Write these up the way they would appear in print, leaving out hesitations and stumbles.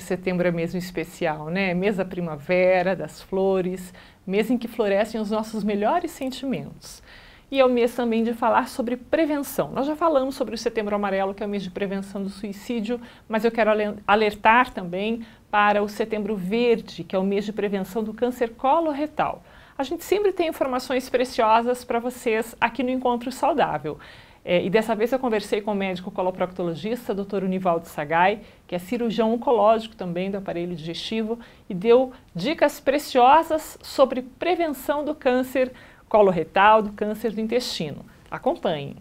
setembro é mesmo especial, né? Mês da primavera, das flores, mês em que florescem os nossos melhores sentimentos. E é o mês também de falar sobre prevenção. Nós já falamos sobre o Setembro Amarelo, que é o mês de prevenção do suicídio, mas eu quero alertar também para o Setembro Verde, que é o mês de prevenção do câncer coloretal. A gente sempre tem informações preciosas para vocês aqui no Encontro Saudável. E dessa vez eu conversei com o médico coloproctologista, Dr. Univaldo Sagai, que é cirurgião oncológico também do aparelho digestivo, e deu dicas preciosas sobre prevenção do câncer coloretal, do câncer do intestino. Acompanhem.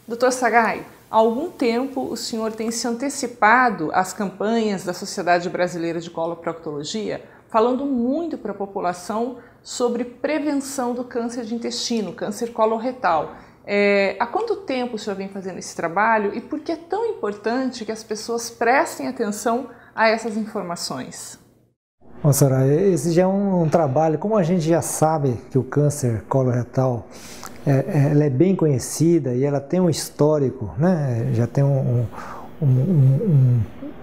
Dr. Sagai, há algum tempo o senhor tem se antecipado às campanhas da Sociedade Brasileira de Coloproctologia, falando muito para a população sobre prevenção do câncer de intestino, câncer coloretal. Há quanto tempo o senhor vem fazendo esse trabalho e por que é tão importante que as pessoas prestem atenção a essas informações? Bom, Soraya, esse já é um trabalho, como a gente já sabe que o câncer coloretal ela é bem conhecida e ela tem um histórico, né? Já tem um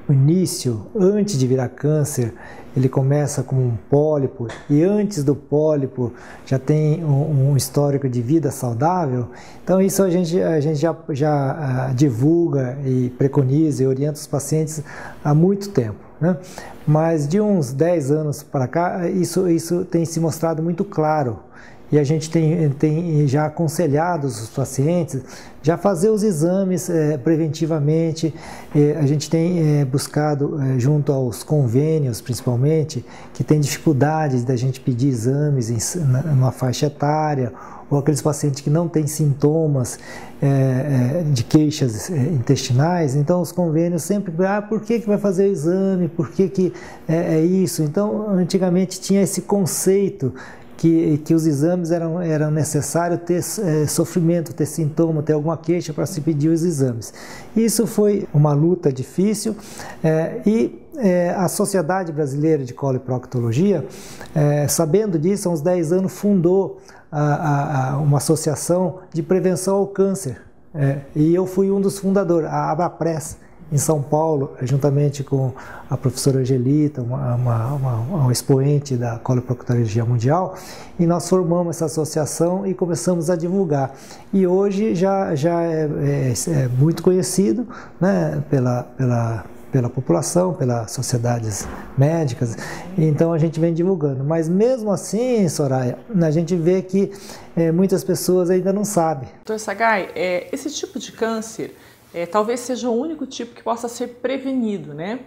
início, antes de virar câncer, ele começa como um pólipo e antes do pólipo já tem um histórico de vida saudável. Então isso a gente já divulga e preconiza e orienta os pacientes há muito tempo, né? Mas de uns 10 anos para cá isso tem se mostrado muito claro. E a gente tem já aconselhado os pacientes já fazer os exames preventivamente. A gente tem buscado, junto aos convênios principalmente, que tem dificuldade da gente pedir exames numa faixa etária, ou aqueles pacientes que não têm sintomas de queixas intestinais. Então os convênios sempre, por que vai fazer o exame, por que é isso? Então antigamente tinha esse conceito que os exames eram necessários ter sofrimento, ter sintoma, ter alguma queixa para se pedir os exames. Isso foi uma luta difícil e a Sociedade Brasileira de Coloproctologia, sabendo disso, há uns 10 anos fundou uma associação de prevenção ao câncer. E eu fui um dos fundadores, a Abrapress, em São Paulo, juntamente com a professora Angelita, uma expoente da coloproctologia mundial, e nós formamos essa associação e começamos a divulgar. E hoje já é muito conhecido, né, pela população, pelas sociedades médicas, então a gente vem divulgando. Mas mesmo assim, Soraya, a gente vê que muitas pessoas ainda não sabem. Dr. Sagai, esse tipo de câncer talvez seja o único tipo que possa ser prevenido, né?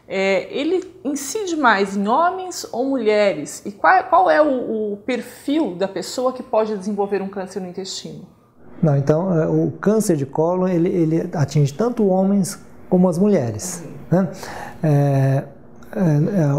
Ele incide mais em homens ou mulheres? E qual é o perfil da pessoa que pode desenvolver um câncer no intestino? Não, então, o câncer de cólon, ele atinge tanto homens como as mulheres, né?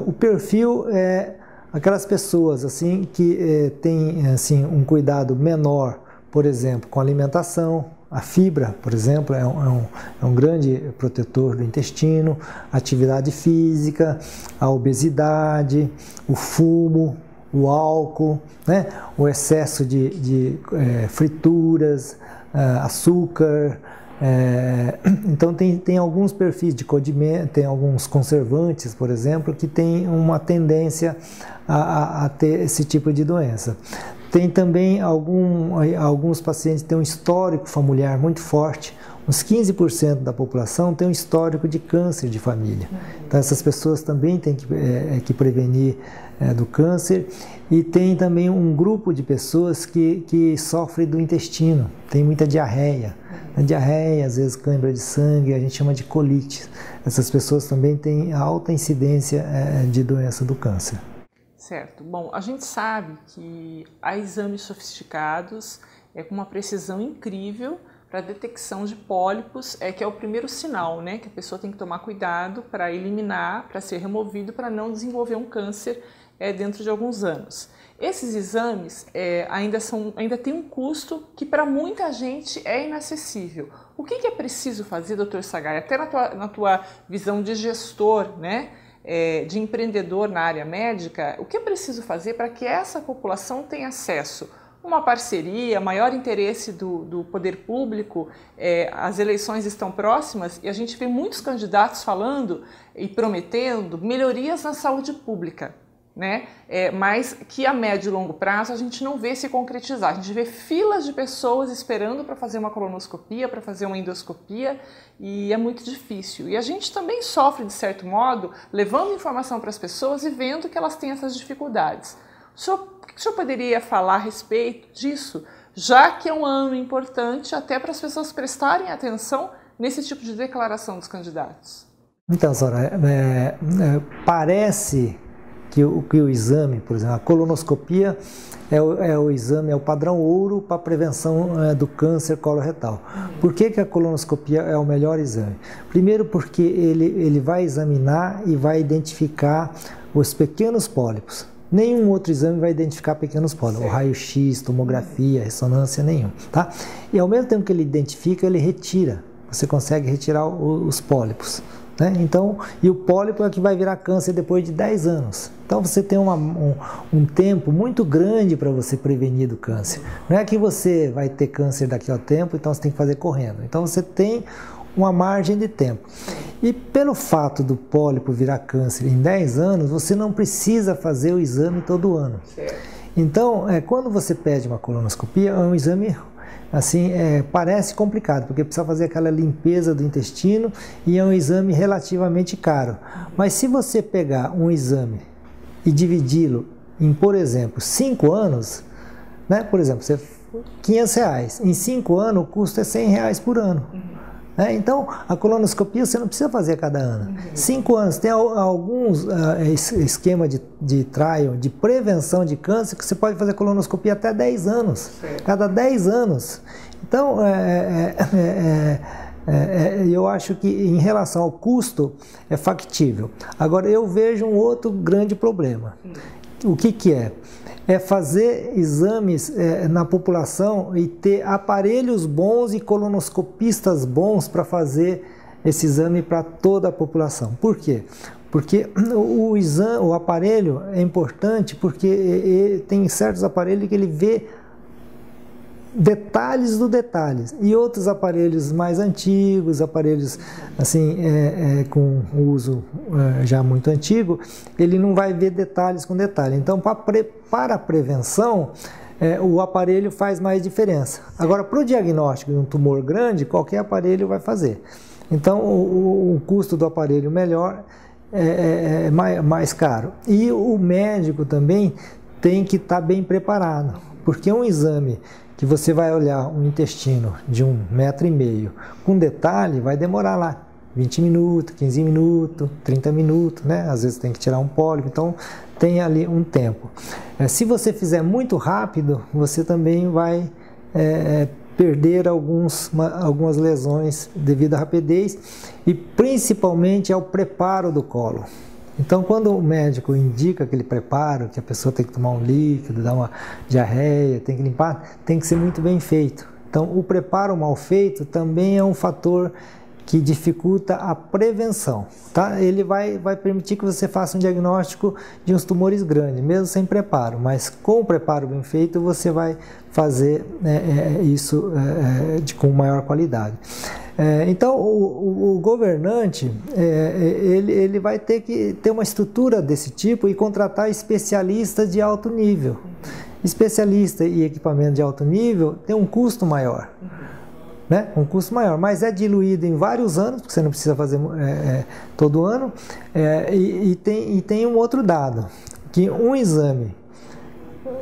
O perfil é aquelas pessoas assim, que têm assim, um cuidado menor, por exemplo, com a alimentação. A fibra, por exemplo, é um grande protetor do intestino, a atividade física, a obesidade, o fumo, o álcool, né? O excesso de frituras, açúcar. Então tem alguns perfis de condimento, tem alguns conservantes, por exemplo, que tem uma tendência a ter esse tipo de doença. Tem também alguns pacientes que têm um histórico familiar muito forte. Uns 15% da população tem um histórico de câncer de família. Então essas pessoas também têm que prevenir do câncer. E tem também um grupo de pessoas que sofrem do intestino, tem muita diarreia. A diarreia, às vezes cãibra de sangue, a gente chama de colite. Essas pessoas também têm alta incidência de doença do câncer. Certo. Bom, a gente sabe que há exames sofisticados com uma precisão incrível para a detecção de pólipos, que é o primeiro sinal, né, que a pessoa tem que tomar cuidado para eliminar, para ser removido, para não desenvolver um câncer dentro de alguns anos. Esses exames ainda têm um custo que para muita gente é inacessível. O que é preciso fazer, Dr. Sagai, até na tua visão de gestor, né, de empreendedor na área médica, o que é preciso fazer para que essa população tenha acesso uma parceria, maior interesse do poder público. As eleições estão próximas e a gente vê muitos candidatos falando e prometendo melhorias na saúde pública, né? Mas que a médio e longo prazo a gente não vê se concretizar. A gente vê filas de pessoas esperando para fazer uma colonoscopia, para fazer uma endoscopia, e é muito difícil. E a gente também sofre, de certo modo, levando informação para as pessoas e vendo que elas têm essas dificuldades. O que o senhor poderia falar a respeito disso, já que é um ano importante até para as pessoas prestarem atenção nesse tipo de declaração dos candidatos? Então, Soraya, parece que o exame, por exemplo, a colonoscopia é o exame, é o padrão ouro para a prevenção do câncer coloretal. Por que a colonoscopia é o melhor exame? Primeiro porque ele vai examinar e vai identificar os pequenos pólipos. Nenhum outro exame vai identificar pequenos pólipos, o raio-x, tomografia, ressonância, nenhum, tá? E ao mesmo tempo que ele identifica, ele retira, você consegue retirar os pólipos, né? Então, e o pólipo é que vai virar câncer depois de 10 anos. Então você tem um tempo muito grande para você prevenir do câncer. Não é que você vai ter câncer daqui ao tempo, então você tem que fazer correndo. Então você tem uma margem de tempo. E pelo fato do pólipo virar câncer em 10 anos, você não precisa fazer o exame todo ano. Então, quando você pede uma colonoscopia, é um exame, assim, parece complicado, porque precisa fazer aquela limpeza do intestino e é um exame relativamente caro. Mas se você pegar um exame e dividi-lo em, por exemplo, 5 anos, né? Por exemplo, R$500, em 5 anos o custo é R$100 por ano. Então, a colonoscopia você não precisa fazer a cada ano. 5 anos. Tem alguns esquemas de trial, de prevenção de câncer, que você pode fazer colonoscopia até 10 anos. Cada 10 anos. Então, eu acho que em relação ao custo é factível. Agora, eu vejo um outro grande problema. O que é? É fazer exames na população e ter aparelhos bons e colonoscopistas bons para fazer esse exame para toda a população. Por quê? Porque o aparelho é importante porque tem certos aparelhos que ele vê detalhes do detalhes, e outros aparelhos mais antigos, aparelhos assim com uso já muito antigo, ele não vai ver detalhes com detalhe. Então, para a prevenção, o aparelho faz mais diferença. Agora, para o diagnóstico de um tumor grande, qualquer aparelho vai fazer. Então, o custo do aparelho melhor é mais caro. E o médico também tem que estar bem preparado, porque um exame que você vai olhar um intestino de 1,5 metro, com detalhe, vai demorar lá 20 minutos, 15 minutos, 30 minutos, né? Às vezes tem que tirar um pólipo, então tem ali um tempo. Se você fizer muito rápido, você também vai perder algumas lesões devido à rapidez e principalmente ao preparo do colo. Então, quando o médico indica aquele preparo, que a pessoa tem que tomar um líquido, dar uma diarreia, tem que limpar, tem que ser muito bem feito. Então, o preparo mal feito também é um fator que dificulta a prevenção, tá? Ele vai permitir que você faça um diagnóstico de uns tumores grandes, mesmo sem preparo, mas com o preparo bem feito, você vai fazer isso com maior qualidade. Então, o governante, ele vai ter que ter uma estrutura desse tipo e contratar especialistas de alto nível. Especialista e equipamento de alto nível tem um custo maior, né? Um custo maior, mas é diluído em vários anos, porque você não precisa fazer todo ano, e tem um outro dado, que um exame,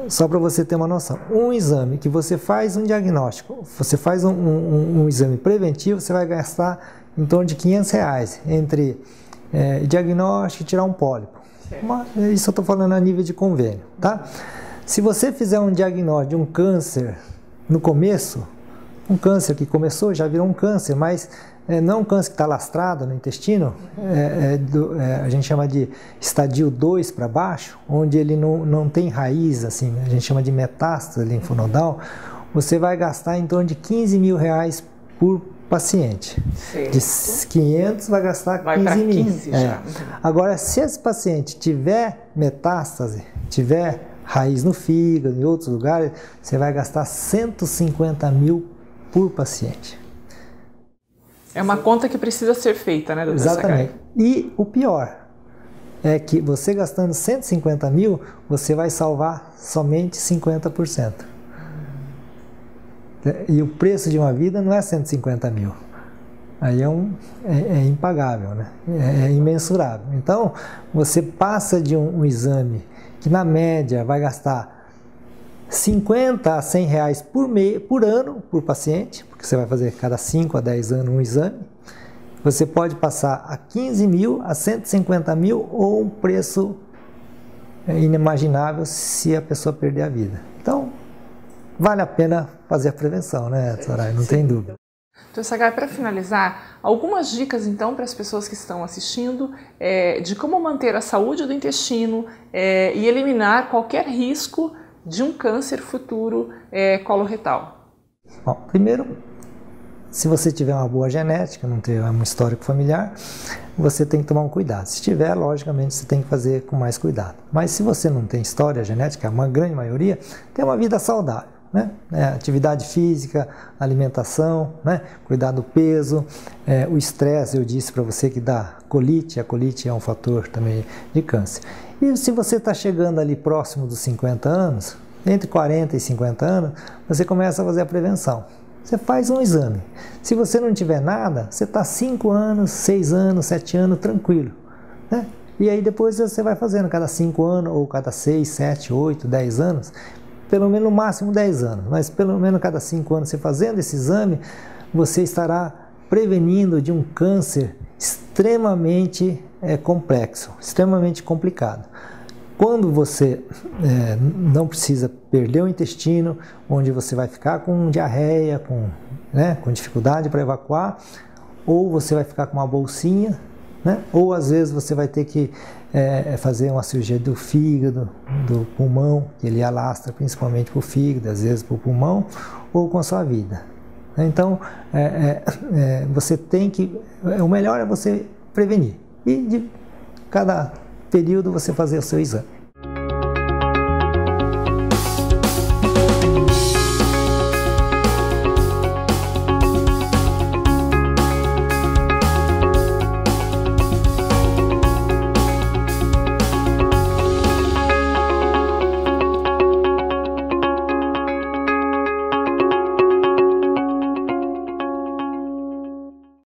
só para você ter uma noção, um exame que você faz um diagnóstico, você faz um exame preventivo, você vai gastar em torno de R$500 entre diagnóstico e tirar um pólipo. Isso eu estou falando a nível de convênio, tá? Se você fizer um diagnóstico de um câncer no começo, um câncer que começou, já virou um câncer, mas não é um câncer que está lastrado no intestino, a gente chama de estadio 2 para baixo, onde ele não tem raiz, assim, a gente chama de metástase linfonodal, você vai gastar em torno de R$15 mil por paciente. Certo. De 500 vai gastar 15 mil. Já. Agora, se esse paciente tiver metástase, tiver raiz no fígado, em outros lugares, você vai gastar 150 mil por paciente. É uma conta que precisa ser feita, né, doutor Sagai? Exatamente. E o pior é que você gastando 150 mil, você vai salvar somente 50%. E o preço de uma vida não é 150 mil. Aí é impagável, né? É imensurável. Então, você passa de um exame que, na média, vai gastar 50 a 100 reais por ano por paciente, porque você vai fazer cada 5 a 10 anos um exame. Você pode passar a 15 mil, a 150 mil ou um preço inimaginável se a pessoa perder a vida. Então, vale a pena fazer a prevenção, né, Soraya? Não tem dúvida. Doutor Sagai, para finalizar, algumas dicas então para as pessoas que estão assistindo de como manter a saúde do intestino e eliminar qualquer risco de um câncer futuro coloretal. Bom, primeiro, se você tiver uma boa genética, não ter um histórico familiar, você tem que tomar um cuidado. Se tiver, logicamente, você tem que fazer com mais cuidado. Mas se você não tem história genética, uma grande maioria, tem uma vida saudável. Né? Atividade física, alimentação, né? Cuidar do peso, o estresse, eu disse para você que dá colite, a colite é um fator também de câncer. E se você está chegando ali próximo dos 50 anos, entre 40 e 50 anos, você começa a fazer a prevenção. Você faz um exame. Se você não tiver nada, você está 5 anos, 6 anos, 7 anos tranquilo, né? E aí depois você vai fazendo cada 5 anos, ou cada 6, 7, 8, 10 anos, pelo menos no máximo 10 anos, mas pelo menos cada 5 anos você fazendo esse exame, você estará prevenindo de um câncer extremamente complexo, extremamente complicado. Quando você não precisa perder o intestino, onde você vai ficar com diarreia, com dificuldade para evacuar, ou você vai ficar com uma bolsinha, né? Ou às vezes você vai ter que fazer uma cirurgia do fígado, do pulmão, que ele alastra principalmente para o fígado, às vezes para o pulmão, ou com a sua vida. Então, você tem que... O melhor é você prevenir. E de cada período você fazer o seu exame.